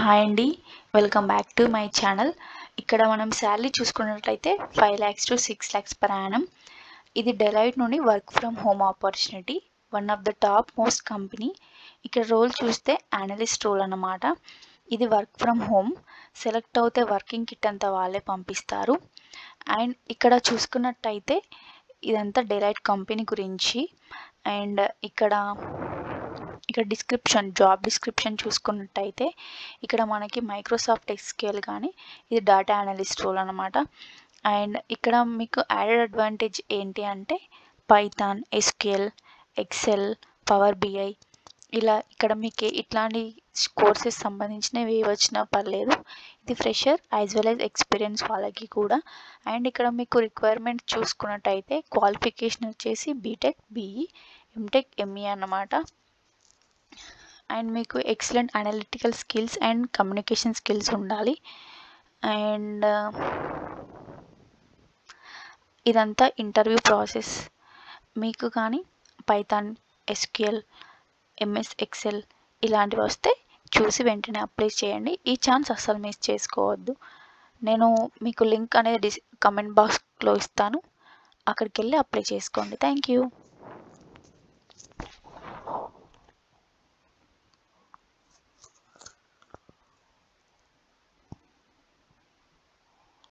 Hi అండి, welcome back to my channel. ఇక్కడ మనం శాలరీ చూసుకున్నట్లయితే 5 lakhs to 6 lakhs per annum. ఇది డెలాయిట్ నుండి work from home opportunity, one of the top most company. ఇక్కడ role చూస్తే అనలిస్ట్ రోల్ అన్నమాట. ఇది వర్క్ ఫ్రమ్ హోమ్. సెలెక్ట్ అవుతే వర్కింగ్ కిట్ అంతా వాళ్ళే పంపిస్తారు. అండ్ ఇక్కడ చూసుకున్నట్టయితే ఇదంతా డెలాయిట్ కంపెనీ గురించి. అండ్ ఇక్కడ జాబ్ డిస్క్రిప్షన్ చూసుకున్నట్టయితే ఇక్కడ మనకి మైక్రోసాఫ్ట్ ఎస్క్యూఎల్ కానీ ఇది డేటా అనలిస్ట్ రోల్ అనమాట. అండ్ ఇక్కడ మీకు యాడెడ్ అడ్వాంటేజ్ ఏంటి అంటే Python, SQL, Excel, power BI ఇలా ఇక్కడ మీకు ఇట్లాంటి కోర్సెస్ సంబంధించినవి ఏ వచ్చినా పర్లేదు. ఇది fresher as well as experience వాళ్ళకి కూడా. అండ్ ఇక్కడ మీకు రిక్వైర్మెంట్ చూసుకున్నట్టయితే క్వాలిఫికేషన్ వచ్చేసి బీటెక్, బీఈ, ఎంటెక్, ఎంఈ అన్నమాట. అండ్ మీకు excellent analytical skills and communication skills ఉండాలి. అండ్ ఇదంతా ఇంటర్వ్యూ ప్రాసెస్. మీకు కానీ పైథాన్, ఎస్క్యూఎల్, ఎంఎస్ ఎక్సెల్ ఇలాంటివి వస్తే చూసి వెంటనే అప్లై చేయండి. ఈ ఛాన్స్ అస్సలు మిస్ చేసుకోవద్దు. నేను మీకు లింక్ అనేది కమెంట్ బాక్స్లో ఇస్తాను, అక్కడికి వెళ్ళి అప్లై చేసుకోండి. Thank you.